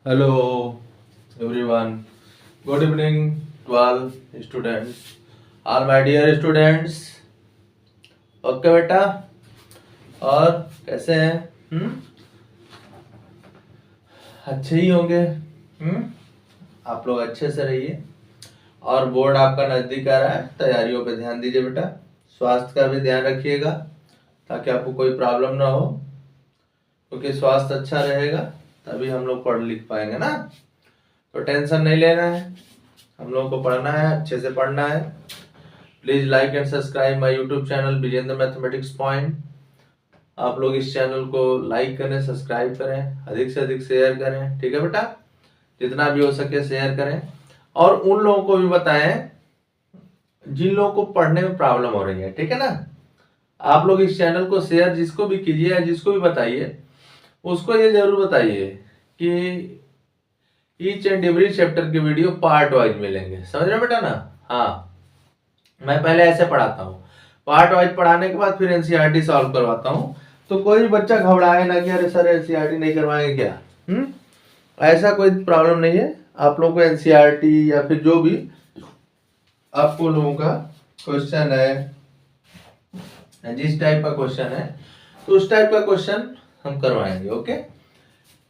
Hello everyone. Good evening to all students. All my dear students. Okay बेटा, और कैसे हैं? अच्छे ही होंगे। आप लोग अच्छे से रहिए। और बोर्ड आपका नजदीक आ रहा है, तैयारियों पे ध्यान दीजिए बेटा। स्वास्थ्य का भी ध्यान रखिएगा ताकि आपको कोई प्रॉब्लम ना हो, क्योंकि स्वास्थ्य अच्छा रहेगा तभी हम लोग पढ़ लिख पाएंगे ना। तो टेंशन नहीं लेना है, हम लोगों को पढ़ना है, अच्छे से पढ़ना है। Please like and subscribe my YouTube channel Vijendra mathematics point. आप लोग इस चैनल को लाइक करें, सब्सक्राइब करें, अधिक से अधिक शेयर करें, ठीक है बेटा। जितना भी हो सके शेयर करें, और उन लोगों को भी बताएं जिन लोगों को पढ़ने में प्रॉब्लम हो रही है, ठीक है ना। आप लोग इस चैनल को शेयर जिसको भी कीजिए या जिसको भी बताइए, उसको ये जरूर बताइए कि ईच एंड एवरी चैप्टर की वीडियो पार्ट वाइज मिलेंगे। समझ रहे बेटा ना। हाँ, मैं पहले ऐसे पढ़ाता हूँ, पार्ट वाइज पढ़ाने के बाद फिर एनसीईआरटी सॉल्व करवाता हूँ। तो कोई भी बच्चा घबराए ना कि अरे सर एनसीईआरटी नहीं करवाएंगे क्या। ऐसा कोई प्रॉब्लम नहीं है। आप लोगों को एनसीईआरटी या फिर जो भी आपको लोगों का क्वेश्चन है, जिस टाइप का क्वेश्चन है तो उस टाइप का क्वेश्चन हम करवाएंगे। ओके,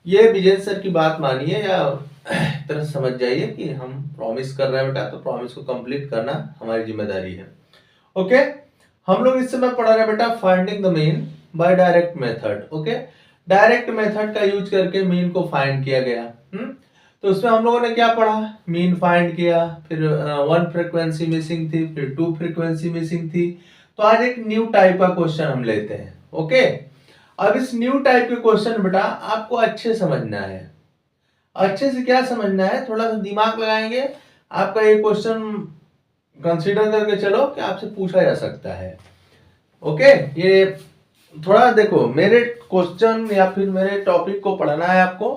ये विजय सर की बात मानिए या तरह समझ जाइए कि हम प्रॉमिस कर रहे हैं बेटा, तो प्रॉमिस को कंप्लीट करना हमारी जिम्मेदारी है। ओके, हम लोग इस समय पढ़ रहे हैं बेटा finding the mean by direct method. Okay, direct method का यूज करके मीन को फाइंड किया गया। तो उसमें हम लोगों ने क्या पढ़ा, मीन फाइंड किया, फिर वन फ्रीक्वेंसी मिसिंग थी, फिर टू फ्रीक्वेंसी मिसिंग थी। तो आज एक न्यू टाइप का क्वेश्चन हम लेते हैं। ओके, अब इस न्यू टाइप के क्वेश्चन बेटा आपको अच्छे समझना है। अच्छे से क्या समझना है, थोड़ा सा दिमाग लगाएंगे। आपका ये क्वेश्चन कंसीडर करके चलो कि आपसे पूछा जा सकता है। ओके, ये थोड़ा देखो, मेरे क्वेश्चन या फिर मेरे टॉपिक को पढ़ना है आपको,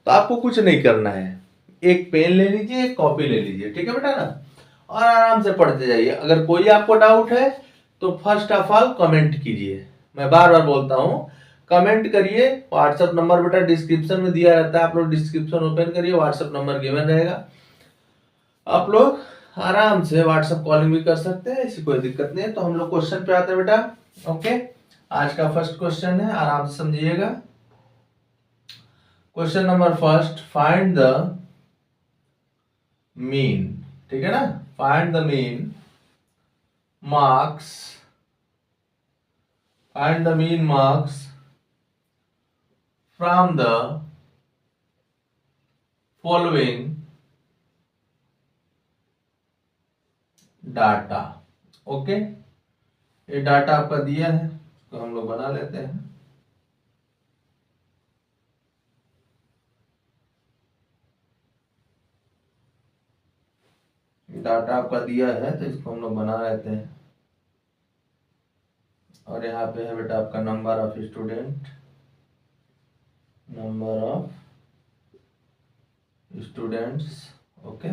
तो आपको कुछ नहीं करना है। एक पेन ले लीजिए, एक कॉपी ले लीजिए, ठीक है बेटा ना, और आराम से पढ़ते जाइए। अगर कोई आपको डाउट है तो फर्स्ट ऑफ ऑल कमेंट कीजिए। मैं बार बार बोलता हूँ, कमेंट करिए। व्हाट्सएप नंबर बेटा डिस्क्रिप्शन में दिया रहता है, आप लोग डिस्क्रिप्शन ओपन करिए, व्हाट्सएप नंबर गिवन रहेगा। आप लोग आराम से व्हाट्सएप कॉलिंग भी कर सकते हैं, ऐसी कोई दिक्कत नहीं है। तो हम लोग क्वेश्चन पे आते हैं बेटा। ओके, आज का फर्स्ट क्वेश्चन है, आराम से समझिएगा। Question number first, find the mean, ठीक है ना। Find the mean marks, find the mean marks from the following data. Okay, ये डाटा आपका दिया है तो हम लोग बना लेते हैं। डाटा आपका दिया है तो इसको हम लोग बना लेते हैं। और यहाँ पे है बेटा आपका number of student, number of students. Okay,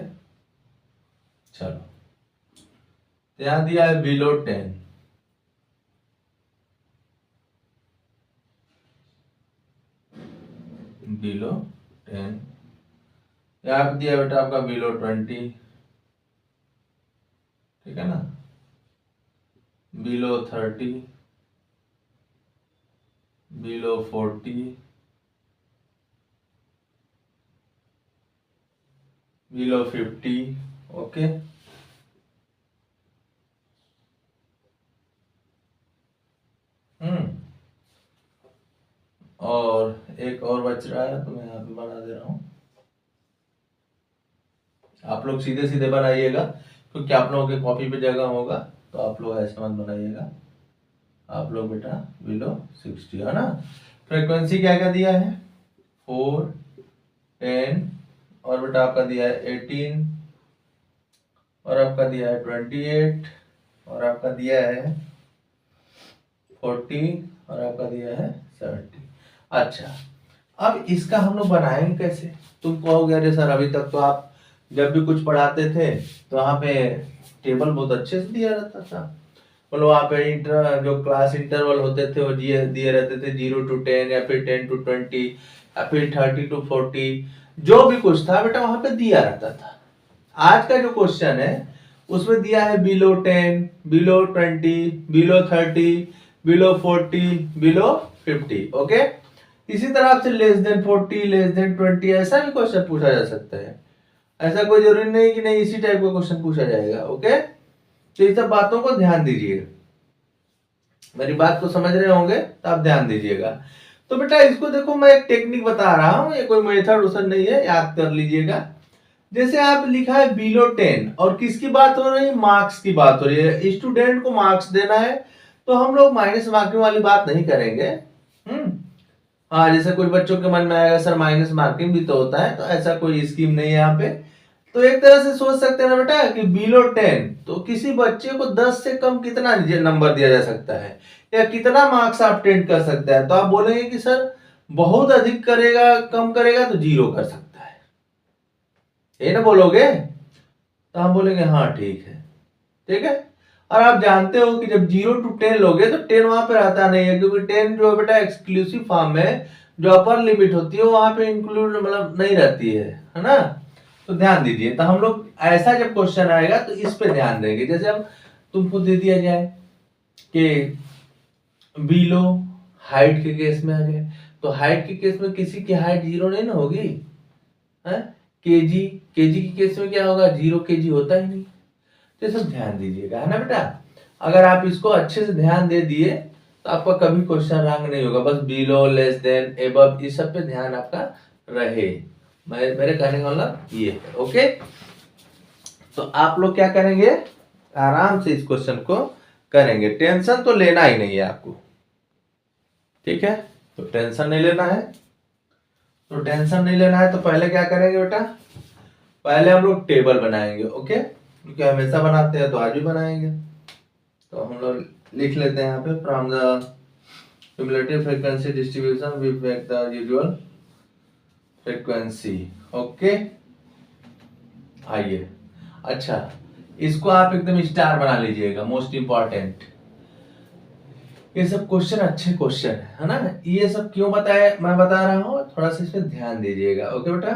चलो, यहाँ दिया है बिलो 10, बिलो 10। यहाँ पे दिया बेटा आपका बिलो 20, ठीक है ना, बिलो 30, बिलो 40, बिलो 50। ओके, और एक और बच रहा है तो मैं यहाँ पे बना दे रहा हूँ। आप लोग सीधे सीधे बनाइएगा क्योंकि आप लोगों के कॉपी पे जगह होगा, तो आप लोग ऐसे मत बनाइएगा। आप लोग बेटा बिलो 60, है ना। फ्रीक्वेंसी क्या क्या दिया है, 4, 10, और बेटा आपका दिया है 18, और आपका दिया है 28, और आपका दिया है 40, और आपका दिया है 70। अच्छा, अब इसका हम लोग बनाएंगे कैसे। तुम कहोगे अरे सर अभी तक तो आप जब भी कुछ पढ़ाते थे तो वहाँ पे टेबल बहुत अच्छे से दिया रहता था, मतलब वहाँ पे इंटर जो क्लास इंटरवल होते थे वो दिए रहते थे 0 to 10 या फिर 10 to 20 या फिर 30 to 40। जो भी कुछ था बेटा वहां पे दिया रहता था। आज का जो क्वेश्चन है उसमें दिया है below 10, below 20, below 30, below 40, below 50। Okay, इसी तरह आपसे लेस देन 40, लेस देन 20 ऐसा भी क्वेश्चन पूछा जा सकता है। ऐसा कोई जरूरी नहीं कि नहीं इसी टाइप का क्वेश्चन पूछा जाएगा। ओके, तो ये सब बातों को ध्यान दीजिएगा। मेरी बात को समझ रहे होंगे तो आप ध्यान दीजिएगा। तो बेटा इसको देखो, मैं एक टेक्निक बता रहा हूं, ये कोई मेथड उसन नहीं है, याद कर लीजिएगा। जैसे आप लिखा है बिलो 10 और किसकी बात हो रही है, मार्क्स की बात हो रही है, स्टूडेंट को मार्क्स देना है, तो हम लोग माइनस मार्किंग वाली बात नहीं करेंगे। हाँ, जैसे कुछ बच्चों के मन में आएगा सर माइनस मार्किंग भी तो होता है, तो ऐसा कोई स्कीम नहीं है यहाँ पे। तो एक तरह से सोच सकते हैं ना बेटा कि बिलो 10 तो किसी बच्चे को 10 से कम कितना नंबर दिया जा सकता है, या कितना मार्क्स आप टेंड कर सकता है। तो आप बोलेंगे कि सर बहुत अधिक करेगा, कम करेगा तो 0 कर सकता है, ये ना बोलोगे। तो हम बोलेंगे हाँ ठीक है, ठीक है। और आप जानते हो कि जब 0 to 10 लोगे तो 10 वहां पे रहता नहीं है, क्योंकि 10 जो बेटा एक्सक्लूसिव फॉर्म में जो अपर लिमिट होती है वो वहां पे इंक्लूड मतलब नहीं रहती है ना। तो ध्यान दीजिए, तो हम लोग ऐसा जब क्वेश्चन आएगा तो इस पे ध्यान देंगे। जैसे अब तुमको दे दिया जाए कि बिलो हाइट के केस में आ जाए, तो हाइट के केस में किसी की हाइट 0 नहीं ना होगी, है। केजी केजी के केस में क्या होगा, 0 केजी होता ही नहीं। तो सब ध्यान दीजिएगा, है ना बेटा। अगर आप इसको अच्छे से ध्यान दे दिए तो आपका कभी क्वेश्चन रंग नहीं होगा। बस बिलो, लेस देन, एबव, इस सब पे ध्यान आपका रहे। मेरे कहने का मतलब ये है। ओके, तो आप लोग क्या करेंगे, आराम से इस क्वेश्चन को करेंगे, टेंशन तो लेना ही नहीं है आपको, ठीक है। तो टेंशन नहीं लेना है, तो टेंशन नहीं लेना है तो पहले क्या करेंगे बेटा, पहले हम लोग टेबल बनाएंगे। ओके, क्योंकि हमेशा बनाते हैं तो आज भी बनाएंगे। तो हम लोग लिख लेते हैं यहाँ पे, from the cumulative frequency distribution we make the usual frequency. Okay, आइए। अच्छा, इसको आप एकदम स्टार बना लीजिएगा, मोस्ट इंपॉर्टेंट। ये सब क्वेश्चन अच्छे क्वेश्चन है ना। ये सब क्यों बताया, मैं बता रहा हूँ, थोड़ा सा इसमें ध्यान दीजिएगा। ओके बेटा,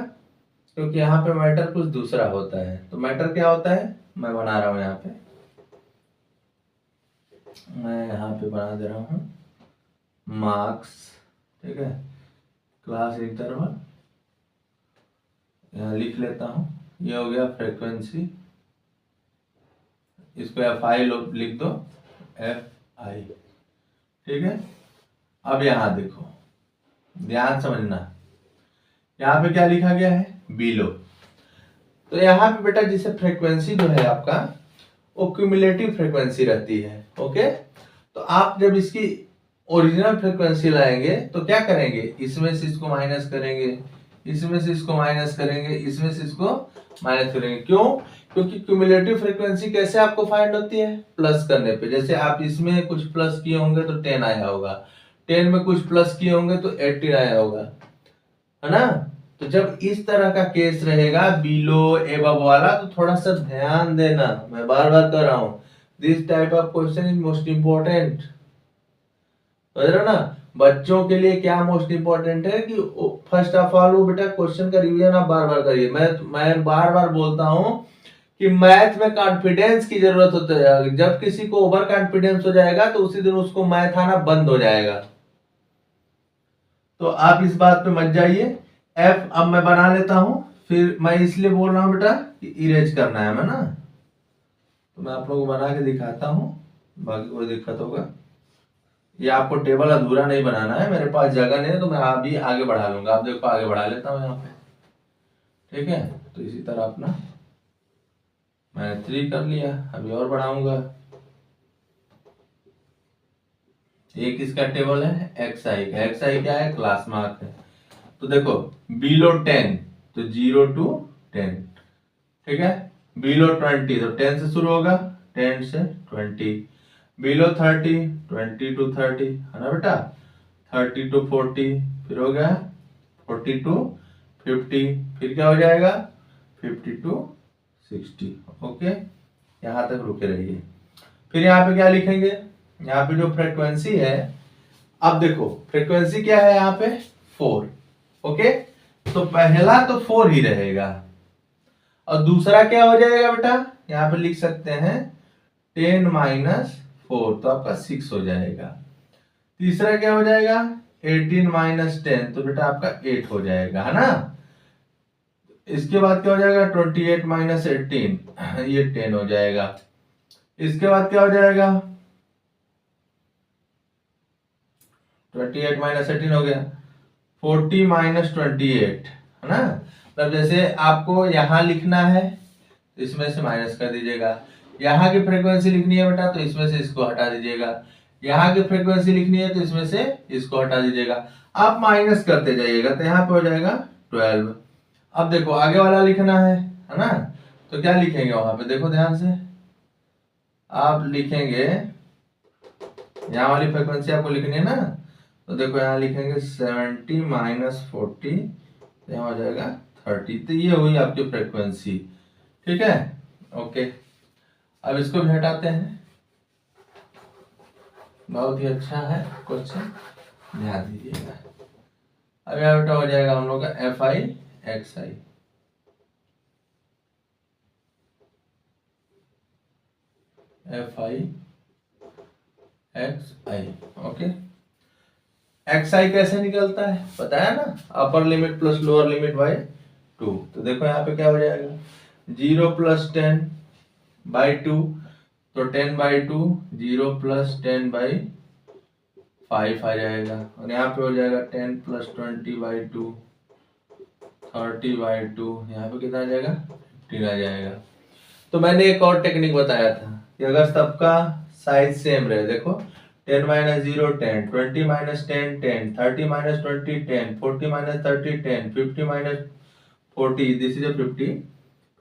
क्योंकि यहाँ पे मैटर कुछ दूसरा होता है। तो मैटर क्या होता है, मैं बना रहा हूँ यहाँ पे, मैं यहाँ पे बना दे रहा हूँ मार्क्स, ठीक है, क्लास इंटरवल, यहाँ लिख लेता हूँ, ये हो गया फ्रीक्वेंसी, इसको FI लिख दो, FI, ठीक है। अब यहाँ देखो, ध्यान समझना, यहाँ पे क्या लिखा गया है, बिलो। तो यहाँ पे बेटा जिसे फ्रीक्वेंसी जो है आपका वो क्यूमुलेटिव फ्रीक्वेंसी रहती है। ओके, तो आप जब इसकी ओरिजिनल फ्रीक्वेंसी लाएंगे तो क्या करेंगे, इसमें से इसको माइनस करेंगे, इसमें से इसको माइनस करेंगे, इसमें से इसको माइनस करेंगे। क्यों, क्योंकि क्यूमुलेटिव फ्रीक्वेंसी कैसे आपको फाइंड होती है, प्लस करने पे। जैसे आप इसमें कुछ प्लस किए होंगे तो 10 आया होगा, 10 में कुछ प्लस किए होंगे तो 18 आया होगा, है ना। तो जब इस तरह का केस रहेगा बिलो एबव वाला, तो थोड़ा सा ध्यान देना, मैं बार बार कर रहा हूं, this type of question is most important. समझ रहे हो ना, बच्चों के लिए क्या मोस्ट इंपॉर्टेंट है कि फर्स्ट ऑफ ऑल वो बेटा क्वेश्चन का रिवीजन आप बार बार करिए। मैं बार बार बोलता हूं कि मैथ में कॉन्फिडेंस की जरूरत होती है। जब किसी को ओवर कॉन्फिडेंस हो जाएगा तो उसी दिन उसको मैथ आना बंद हो जाएगा। तो आप इस बात पे मत जाइए। एफ अब मैं बना लेता हूं, फिर मैं इसलिए बोल रहा हूं बेटा कि इरेज करना है मैं ना, तो मैं आप लोगों को बना के दिखाता हूं, बाकी कोई दिक्कत होगा। ये आपको टेबल अधूरा नहीं बनाना है, मेरे पास जगह नहीं है तो मैं अभी आगे बढ़ा लूंगा। आप देखो आगे बढ़ा लेता हूँ यहाँ पे, ठीक है। तो इसी तरह अपना मैंने 3 कर लिया, अभी और बढ़ाऊंगा। ये किसका टेबल है, XI का। XI क्या है, क्लास मार्क है। तो देखो बिलो 10 तो 0 to 10, ठीक है। बिलो 20 तो 10 से शुरू होगा, 10 से 20। बिलो 30 20 to 30, है ना बेटा, 30 to 40, फिर हो गया 40 to 50, फिर क्या हो जाएगा 50 to 60। ओके, यहां तक रुके रहिए। फिर यहाँ पे क्या लिखेंगे, यहाँ पे जो फ्रीक्वेंसी है, अब देखो फ्रीक्वेंसी क्या है यहाँ पे 4। ओके, तो पहला तो 4 ही रहेगा और दूसरा क्या हो जाएगा बेटा, यहाँ पे लिख सकते हैं 10 माइनस 4, तो आपका 6 हो जाएगा। तीसरा क्या हो जाएगा 18 माइनस 10, तो बेटा आपका 8 हो जाएगा, है ना। इसके बाद क्या हो जाएगा 28 माइनस 18, ये 10 हो जाएगा। इसके बाद क्या हो जाएगा 28 माइनस 18 हो गया, 40 माइनस 28, है ना। मतलब जैसे आपको यहाँ लिखना है तो इसमें से माइनस कर दीजिएगा, यहाँ की फ्रीक्वेंसी लिखनी है बेटा तो इसमें से इसको हटा दीजिएगा, यहाँ की फ्रीक्वेंसी लिखनी है तो इसमें से इसको हटा दीजिएगा, आप माइनस करते जाइएगा तो यहाँ पे हो जाएगा 12। अब देखो आगे वाला लिखना है ना, तो क्या लिखेंगे वहां पे, देखो ध्यान से आप लिखेंगे, यहाँ वाली फ्रीक्वेंसी आपको लिखनी है ना, तो देखो यहाँ लिखेंगे 70 माइनस 40, यहाँ हो जाएगा 30, तो ये हुई आपकी फ्रीक्वेंसी, ठीक है। ओके, अब इसको भी हटाते हैं। बहुत ही अच्छा है क्वेश्चन, ध्यान दीजिएगा। अब यहाँ बेटा हो जाएगा हम लोग का F I x I, F I x I. Okay, X I कैसे निकलता है पता है ना, upper limit plus lower limit by 2। तो देखो यहाँ पे क्या हो जाएगा 0 प्लस 10 बाई 2, तो 10 बाई 2, 0 प्लस 10 बाई 5 आ जाएगा, और यहाँ पे हो जाएगा 10 प्लस 20 बाई 2, 30 बाई 2, यहाँ पे कितना आ जाएगा 15 आ जाएगा। तो मैंने एक और टेक्निक बताया था कि अगर सबका साइज सेम रहे, देखो 10 minus 0 10, 20 minus 10 10, 30 minus 20 10, 40 minus 30 10, 50 minus 40, this is 50,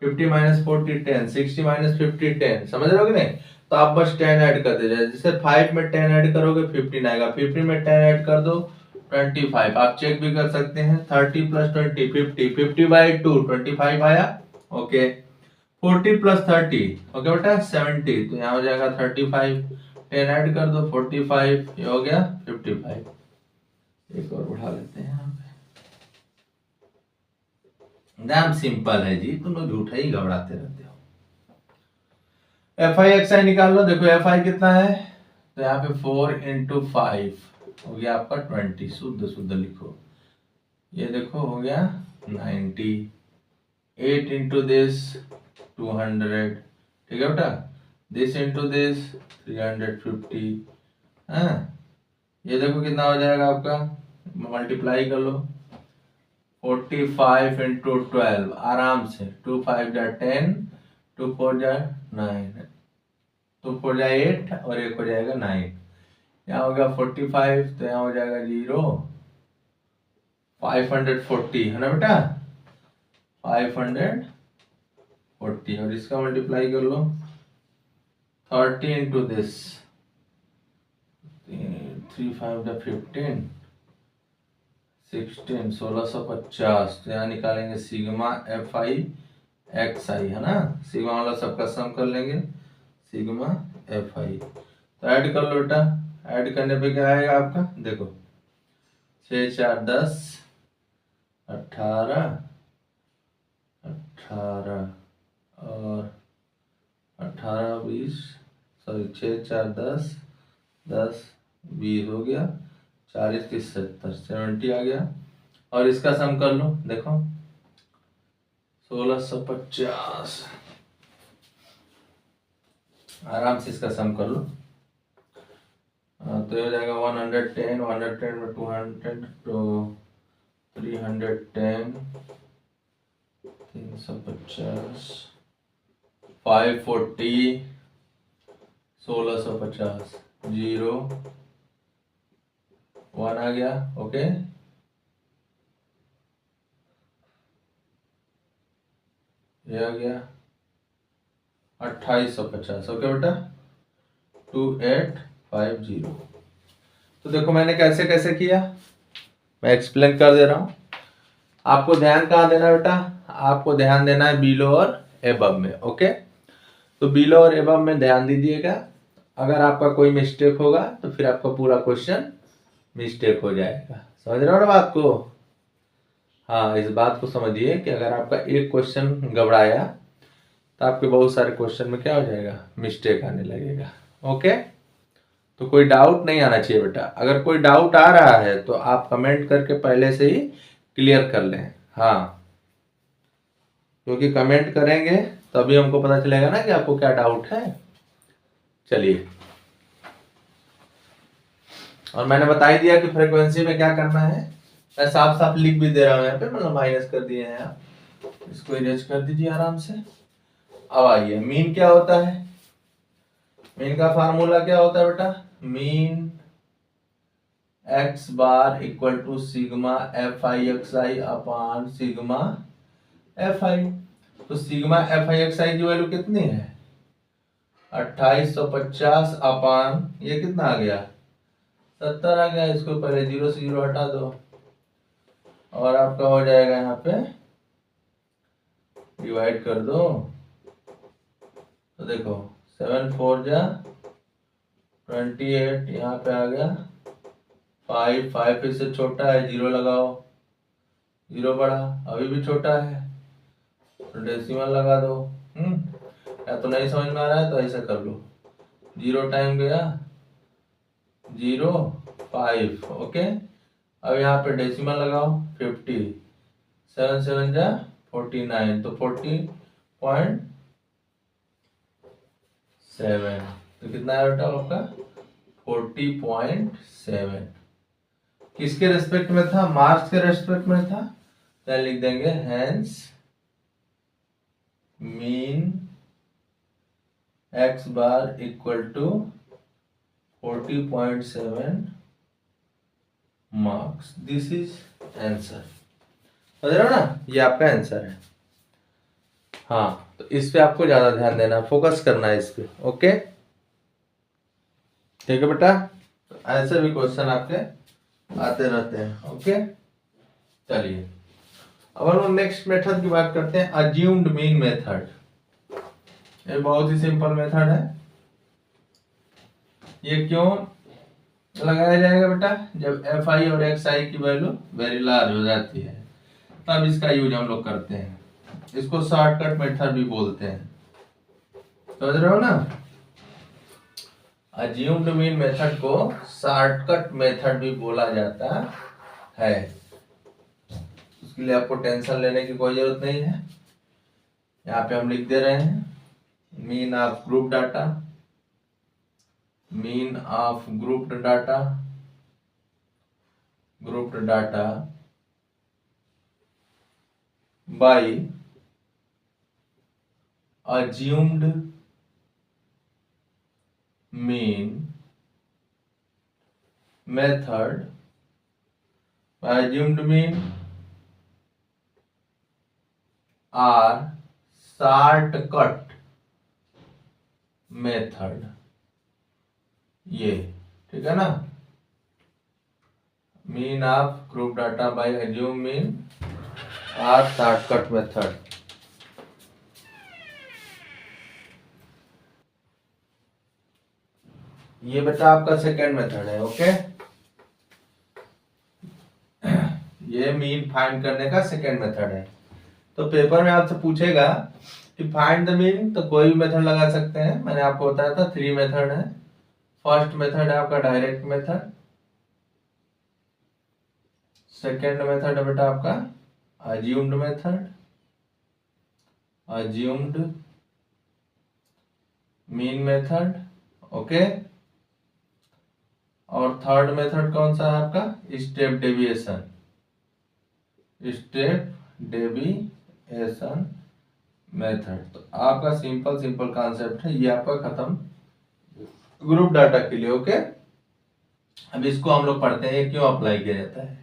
50 minus 40 10, 60 minus 50 10, समझ रहे हो कि नहीं। तो आप बस 10 ऐड करते जाए, जैसे 5 में 10 ऐड करोगे 15 आएगा, 15 में 10 ऐड कर दो 25। आप चेक भी कर सकते हैं 30 प्लस 20 50, 50 बाई 2 25 आया। ओके, 40 प्लस 30, ओके बेटा 70, तो यहाँ हो जाएगा 35, 10 ऐड कर दो 45, ये हो गया 55। एक और बढ़ा लेते हैं यहाँ पे, एकदम सिंपल है जी, तुम लोग झूठा ही घबराते रहते हो। एफ आई एक्स आई निकाल लो, देखो एफ आई कितना है, तो यहाँ पे 4 इंटू 5 हो गया आपका 20, शुद्ध शुद्ध लिखो, ये देखो हो गया 90, 8 इंटू दिस 200, ठीक है बेटा, दिस इंटू दिस 350, हाँ ये देखो कितना हो जाएगा आपका, मल्टीप्लाई कर लो 45 इंटू 12, आराम से 2 5 जा 10, 2 4 जा 9, 2 4 जा 8 और एक हो जाएगा 9, यहाँ हो गया 45, तो यहाँ हो जाएगा 0, 540 है ना बेटा, 540, और इसका मल्टीप्लाई कर लो 30 इंटू दिस 3 5 जा 15, 16, 1650, तो यहाँ निकालेंगे सिग्मा एफ आई एक्स आई, है ना, सिग्मा वाला सबका सम कर लेंगे, सिग्मा एफ आई, तो ऐड कर लो बेटा, ऐड करने पे क्या आएगा आपका, देखो 6 4 10, 18 18 और 18 20, सॉरी 6 4 10 10 20 हो गया, 40 30 70 70 आ गया, और इसका सम कर लो, देखो 1650, आराम से इसका सम कर लो, तो ये हो जाएगा 110, 110 में 200, तो 310, 350, 540, 1650, 0 1 आ गया, ओके, ये आ गया 2850, ओके बेटा 2850। तो देखो मैंने कैसे कैसे किया, मैं एक्सप्लेन कर दे रहा हूँ, आपको ध्यान कहाँ देना है बेटा, आपको ध्यान देना है बिलो और एबव में, ओके। तो बिलो और एबव में ध्यान दीजिएगा, अगर आपका कोई मिस्टेक होगा तो फिर आपका पूरा क्वेश्चन मिस्टेक हो जाएगा, समझ रहे हो ना बात को। हाँ, इस बात को समझिए कि अगर आपका एक क्वेश्चन गड़बड़ाया तो आपके बहुत सारे क्वेश्चन में क्या हो जाएगा, मिस्टेक आने लगेगा। ओके, तो कोई डाउट नहीं आना चाहिए बेटा। अगर कोई डाउट आ रहा है तो आप कमेंट करके पहले से ही क्लियर कर लें। हाँ, क्योंकि कमेंट करेंगे तभी हमको पता चलेगा ना कि आपको क्या डाउट है। चलिए, और मैंने बता ही दिया कि फ्रीक्वेंसी में क्या करना है। मैं साफ साफ लिख भी दे रहा हूँ यहाँ पे, मतलब माइनस कर दिए हैं आप, इसको इरेज कर दीजिए आराम से। अब आइए, मीन क्या होता है। मीन का फार्मूला क्या होता है बेटा, mean x bar equal to sigma F I x i upon sigma F i. तो sigma F I x i की वैल्यू कितनी है, 2850 अपान ये कितना आ गया, 70 आ गया। इसको पहले 0 से 0 हटा दो और आपका हो जाएगा, यहाँ पे डिवाइड कर दो तो देखो 7 4 जा 28, यहाँ पे आ गया 5 इससे छोटा है, 0 लगाओ, 0 बढ़ा, अभी भी छोटा है तो डेसिमल लगा दो। या तो नहीं समझ में आ रहा है तो ऐसा कर लो, 0 टाइम गया 0 5। ओके, अब यहाँ पे डेसिमल लगाओ 50, 7 7 जा 49, तो 40.7, तो कितना है बेटा आपका 40.7। किसके रेस्पेक्ट में था, मार्क्स के रेस्पेक्ट में था, तो लिख देंगे hence mean x bar equal to 40.7 marks. This is answer. समझ रहे हो ना, ये आपका आंसर है। हाँ, तो इस पे आपको ज्यादा ध्यान देना, फोकस करना है इस पे। ओके, ठीक है बेटा, तो ऐसे भी क्वेश्चन आपके आते रहते हैं। ओके, चलिए अब हम लोग नेक्स्ट मेथड की बात करते हैं, अज्यूम्ड मीन मेथड। ये बहुत ही सिंपल मेथड है। ये क्यों लगाया जाएगा बेटा, जब एफ आई और एक्स आई की वैल्यू वेरी लार्ज हो जाती है तब इसका यूज हम लोग करते हैं। इसको शॉर्टकट मेथड भी बोलते हैं, समझ रहे हो ना। अज्यूम्ड मीन मेथड को शॉर्टकट मेथड भी बोला जाता है। उसके लिए आपको टेंशन लेने की कोई जरूरत नहीं है। यहाँ पे हम लिख दे रहे हैं mean of group data, mean of grouped data, grouped data by assumed mean method, by assumed mean or shortcut method। ये ठीक है ना, mean of group data by assumed mean और शॉर्टकट मेथड। ये बेटा आपका सेकेंड मेथड है। Okay, ये मीन फाइंड करने का सेकेंड मेथड है। तो पेपर में आपसे पूछेगा कि फाइंड द मीन, तो कोई भी मेथड लगा सकते हैं। मैंने आपको बताया था 3 मेथड है। फर्स्ट मेथड है आपका डायरेक्ट मेथड, सेकेंड मेथड है बेटा आपका assumed method, assumed mean method. Okay, और थर्ड मेथड कौन सा है आपका, step deviation, step deviation method. तो आपका सिंपल सिंपल कॉन्सेप्ट है, ये आपका खत्म ग्रुप डाटा के लिए। ओके, अब इसको हम लोग पढ़ते हैं ये क्यों अप्लाई किया जाता है।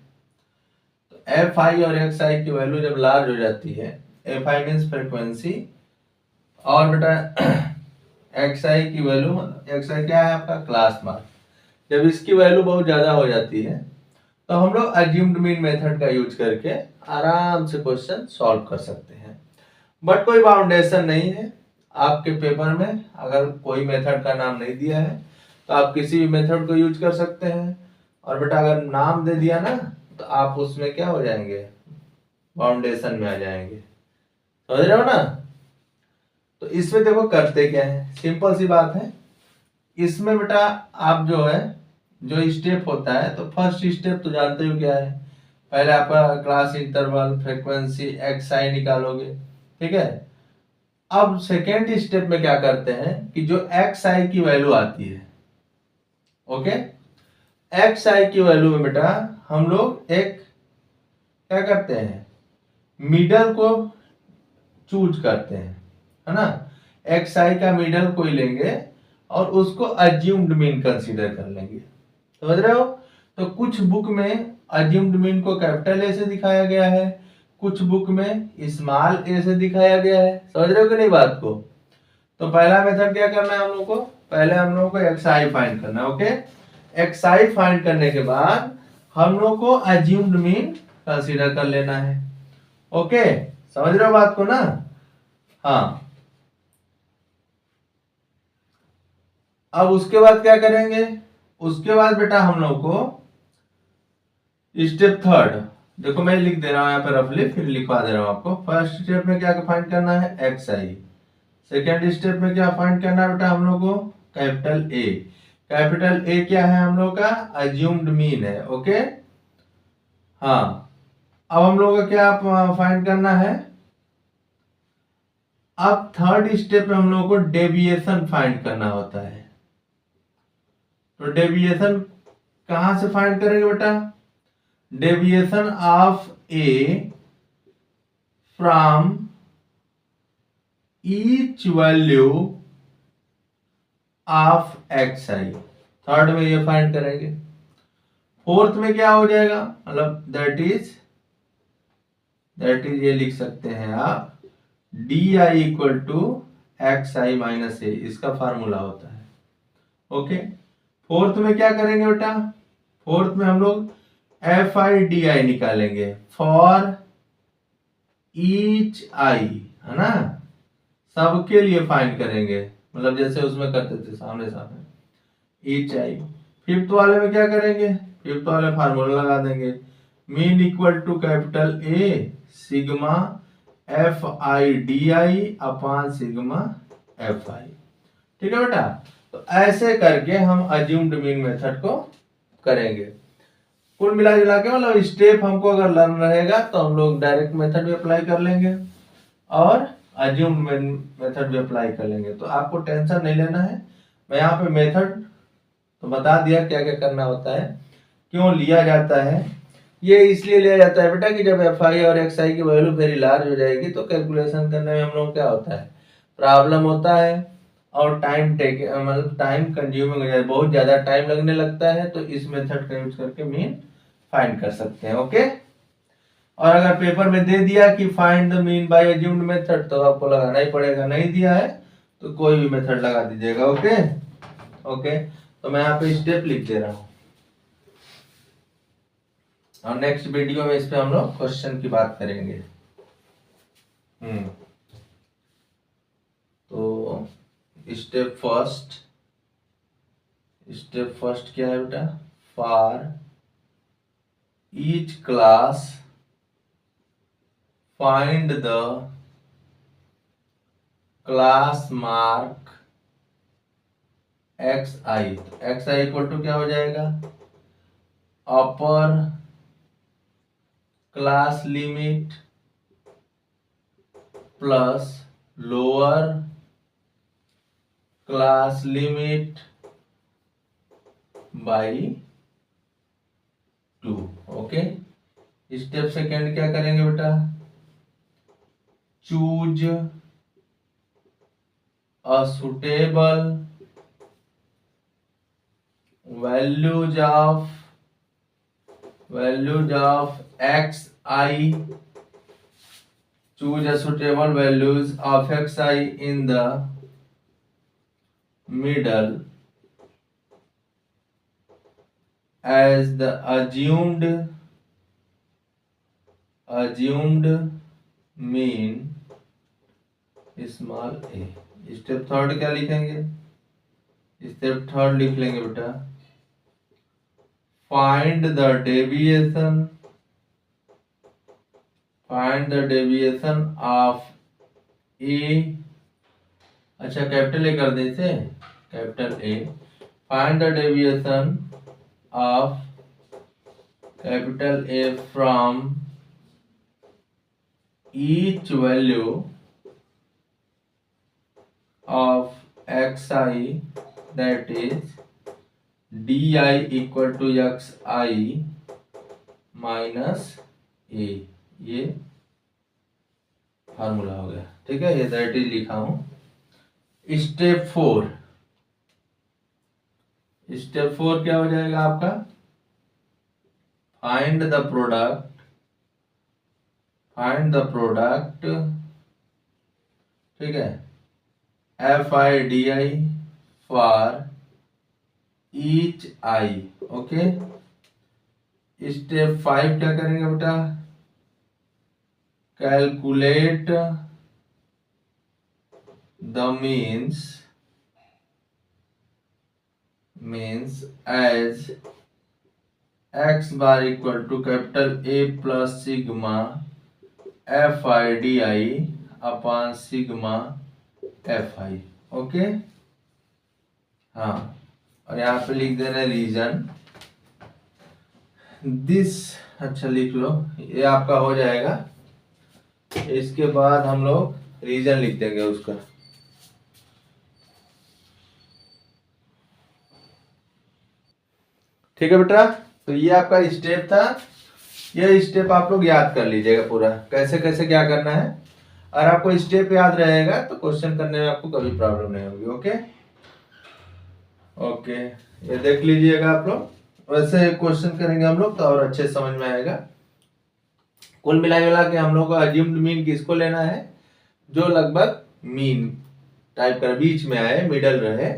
तो एफ आई और एक्स आई की वैल्यू जब लार्ज हो जाती है, एफ आई मीन्स फ्रीक्वेंसी, और बेटा एक्स आई की वैल्यू, एक्स आई क्या है आपका क्लास मार्क, जब इसकी वैल्यू बहुत ज्यादा हो जाती है तो हम लोग अज्यूम्ड मीन मेथड का यूज करके आराम से क्वेश्चन सॉल्व कर सकते हैं। बट कोई बाउंडेशन नहीं है आपके पेपर में, अगर कोई मेथड का नाम नहीं दिया है तो आप किसी भी मेथड को यूज कर सकते हैं। और बेटा अगर नाम दे दिया ना तो आप उसमें क्या हो जाएंगे, बाउंडेशन में आ जाएंगे। समझ रहे हो ना? तो इसमें देखो करते क्या है, सिंपल सी बात है। इसमें बेटा आप जो है जो स्टेप होता है, तो फर्स्ट स्टेप तो जानते हो क्या है, पहले आपका क्लास इंटरवल फ्रीक्वेंसी एक्स आई निकालोगे, ठीक है। अब सेकेंड स्टेप में क्या करते हैं कि जो एक्स आई की वैल्यू आती है, ओके, एक्स आई की वैल्यू में बेटा हम लोग एक क्या करते हैं, मिडल को चूज करते हैं, है ना। एक्स आई का मिडल कोई लेंगे और उसको अज्यूम्ड मीन कंसीडर कर लेंगे। समझ रहे हो? तो कुछ बुक में अज्यूम्ड मीन को कैपिटल ए से दिखाया गया है, कुछ बुक में स्मॉल ए से दिखाया गया है। समझ रहे हो कि नहीं बात को? तो पहला मेथड क्या करना है हम लोग को, पहले हम लोग को एक्स आई फाइंड करना है, ओके। एक्स आई फाइंड करने के बाद हम लोग को अज्यूम्ड मीन कंसीडर कर लेना है, ओके। समझ रहे हो बात को ना? हाँ। अब उसके बाद क्या करेंगे, उसके बाद बेटा हम लोग को स्टेप थर्ड, देखो मैं लिख दे रहा हूं यहाँ पे रफली, फिर लिखवा दे रहा हूं आपको। फर्स्ट स्टेप में क्या फाइंड करना है, एक्स आई। सेकेंड स्टेप में क्या फाइंड करना है बेटा हम लोग को, कैपिटल ए। कैपिटल ए क्या है हम लोग का, अज्यूम्ड मीन है, ओके। हाँ, अब हम लोग को क्या फाइंड करना है, अब थर्ड स्टेप में हम लोग को डेविएशन फाइंड करना होता है। तो डेविएशन कहां से फाइंड करेंगे बेटा, deviation of A from each value of x I, third में ये फाइंड करेंगे। फोर्थ में क्या हो जाएगा, मतलब दैट इज ये लिख सकते हैं आप, D I equal to X I minus A, इसका फार्मूला होता है, ओके। फोर्थ में क्या करेंगे बेटा, फोर्थ में हम लोग एफ आई डी आई निकालेंगे फॉर ईच आई, है ना, सबके लिए फाइंड करेंगे, मतलब जैसे उसमें करते थे सामने सामने, ईच आई। फिफ्थ वाले में क्या करेंगे, फिफ्थ वाले फार्मूला लगा देंगे, mean equal to capital A sigma F I D I upon sigma F I, ठीक है बेटा। तो ऐसे करके हम अज्यूम्ड मीन मेथड को करेंगे। कुल मिला जुला के मतलब स्टेप हमको अगर लर्न रहेगा तो हम लोग डायरेक्ट मेथड भी अप्लाई कर लेंगे और अज्यूम्ड मेथड भी अप्लाई कर लेंगे। तो आपको टेंशन नहीं लेना है, मैं यहाँ पे मेथड तो बता दिया क्या क्या करना होता है, क्यों लिया जाता है। ये इसलिए लिया जाता है बेटा कि जब एफ आई और एक्स आई की वैल्यू वेरी लार्ज हो जाएगी तो कैलकुलेशन करने में हम लोग क्या होता है, प्रॉब्लम होता है और टाइम टेक मतलब टाइम कंज्यूमिंग हो जाए, बहुत ज्यादा टाइम लगने लगता है। तो इस मेथड का यूज करके मीन फाइंड कर सकते हैं, ओके। और अगर पेपर में दे दिया कि find the mean by assumed method, तो आपको लगाना ही पड़ेगा, नहीं दिया है तो कोई भी मेथड लगा दीजिएगा, ओके। ओके, तो मैं यहाँ पे स्टेप लिख दे रहा हूँ और नेक्स्ट वीडियो में इस पे हम लोग क्वेश्चन की बात करेंगे। तो स्टेप फर्स्ट क्या है बेटा, for each class find the class mark X I. X I equal to क्या हो जाएगा, upper class limit plus lower class limit by 2, okay. Step second क्या करेंगे बेटा, choose a suitable values of xi, choose a suitable values of xi in the middle as the assumed mean small a। Step third क्या लिखेंगे, step third लिख लेंगे बेटा, find the deviation find the deviation of A, अच्छा capital A कर देते, capital A, find the deviation of capital A from each value of xi, that is di equal to xi minus A, ये formula हो गया। ठीक है, ये that is लिखा हूं। स्टेप 4, स्टेप 4 क्या हो जाएगा आपका, find the product, find the product, ठीक है, FIDI for each I, okay. Step 5 क्या करेंगे बेटा, calculate the means as x bar equal to capital A plus sigma FIDI upon sigma FI, okay. हाँ, और यहाँ पे लिख देना रीजन दिस, अच्छा लिख लो, ये आपका हो जाएगा। इसके बाद हम लोग रीजन लिख देंगे उसका। ठीक है बेटा, तो ये आपका स्टेप था, ये स्टेप आप लोग याद कर लीजिएगा पूरा, कैसे कैसे क्या करना है। और आपको स्टेप याद रहेगा तो क्वेश्चन करने में आपको कभी प्रॉब्लम नहीं होगी, ओके। ओके, ये देख लीजिएगा आप लोग, वैसे क्वेश्चन करेंगे हम लोग तो और अच्छे समझ में आएगा। कुल मिला के हम लोग को अज्यूम्ड मीन किसको लेना है, जो लगभग मीन टाइप कर बीच में आए, मिडल रहे।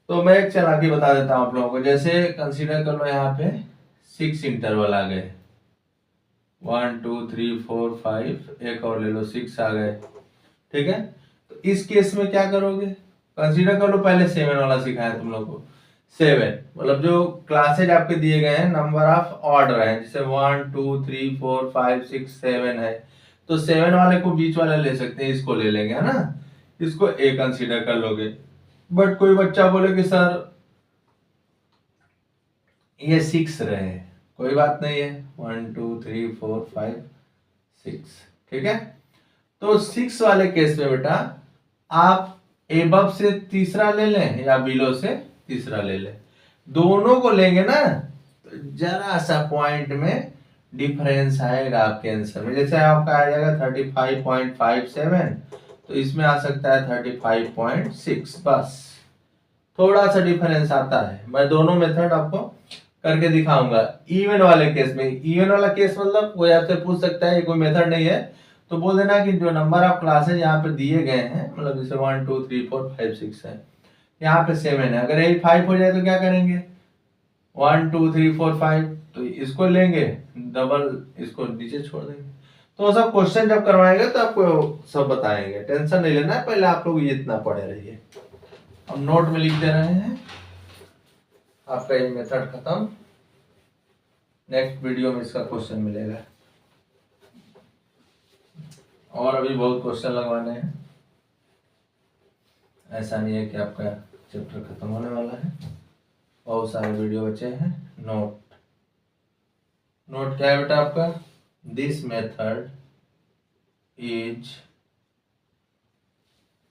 तो मैं एक चालाकी बता देता हूं आप लोगों को, जैसे कंसीडर कर लो यहाँ पे 6 इंटरवल आ गए, 1 2 3 4 5, एक और ले लो 6 आ गए। ठीक है, तो इस केस में क्या करोगे, कंसीडर कर लो, पहले 7 वाला सिखाया तुम लोग को। 7 मतलब जो क्लासेज आपके दिए गए हैं, नंबर ऑफ ऑर्डर है, जैसे 1 2 3 4 5 6 7 है, तो 7 वाले को बीच वाला ले सकते हैं, इसको ले लेंगे, है ना, इसको ए कंसीडर कर लोगे। बट कोई बच्चा बोले कि सर ये 6 रहे, कोई बात नहीं है, 1 2 3 4 5 6, ठीक है। तो 6 वाले केस में बेटा आप एबव से तीसरा ले लें या बिलो से तीसरा ले लें, दोनों को लेंगे ना तो जरा सा पॉइंट में डिफरेंस आएगा आपके आंसर में। जैसे आपका आ जाएगा 35.57, तो इसमें आ सकता है 35.6, बस थोड़ा सा डिफरेंस आता है। मैं दोनों मेथड आपको करके दिखाऊंगा। इवन वाले केस में, इवन वाला केस मतलब कोई आपसे पूछ सकता है, कोई मेथड नहीं है तो बोल देना कि जो नंबर ऑफ क्लासेज यहाँ पे दिए गए हैं, मतलब जैसे 1 2 3 4 5 6 है, यहाँ पे 7 है, अगर यही 5 हो जाए तो क्या करेंगे, 1 2 3 4 5, तो इसको लेंगे डबल, इसको नीचे छोड़ देंगे। तो सब क्वेश्चन जब करवाएंगे तो आपको सब बताएंगे, टेंशन नहीं लेना है, पहले आप लोग ये इतना पढ़े रहिए। अब नोट में लिख दे रहे हैं, आपका ये मेथड खत्म, नेक्स्ट वीडियो में इसका क्वेश्चन मिलेगा। और अभी बहुत क्वेश्चन लगवाने हैं, ऐसा नहीं है कि आपका चैप्टर खत्म होने वाला है, बहुत सारे वीडियो बचे हैं। नोट क्या है बेटा आपका, this method is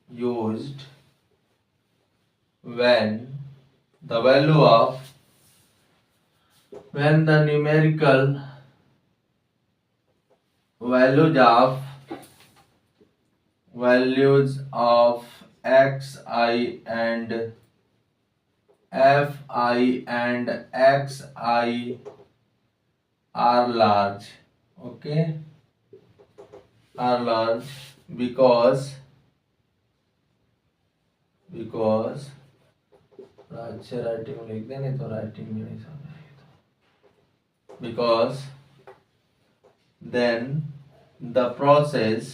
used when the value of, when the numerical values of xi and fi and xi are large, okay, are large because अच्छे राइटिंग में लिख दे, नहीं तो राइटिंग में नहीं समझ आएगी। Because then the process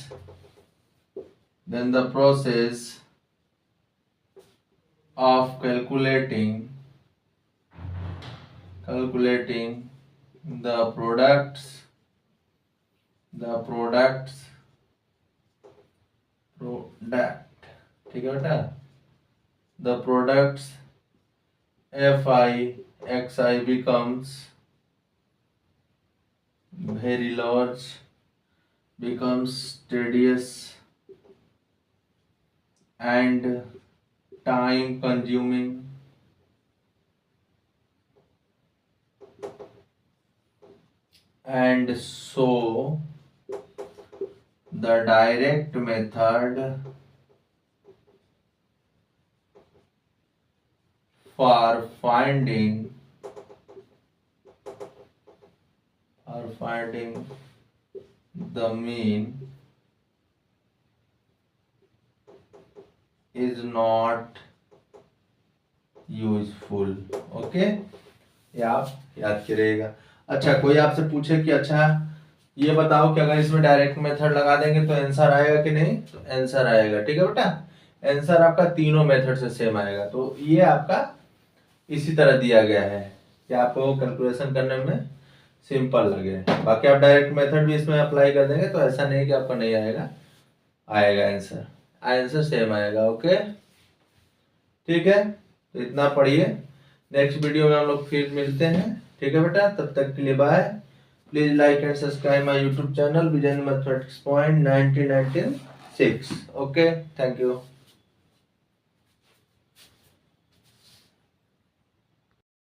of calculating the products the product, ठीक है बेटा, the products Fi xi becomes very large, becomes tedious and time consuming, and so the direct method for finding the mean is not useful. Okay, ये आप याद करिएगा। अच्छा, कोई आपसे पूछे कि अच्छा ये बताओ कि अगर इसमें डायरेक्ट मेथड लगा देंगे तो आंसर आएगा कि नहीं, तो आंसर आएगा। ठीक है बेटा, आंसर आपका तीनों मेथड से सेम आएगा। तो ये आपका इसी तरह दिया गया है कि आपको कैलकुलेशन करने में सिंपल लगे। बाकी आप डायरेक्ट मेथड भी इसमें अप्लाई कर देंगे तो ऐसा नहीं कि आपका नहीं आएगा, आएगा आंसर, आंसर सेम आएगा। ओके, ठीक है, तो इतना पढ़िए। नेक्स्ट वीडियो में हम लोग फिर मिलते हैं। ठीक है बेटा, तब तक के लिए bye. Please like and subscribe my YouTube channel Vision Mathematics Point 1996। Okay, thank you.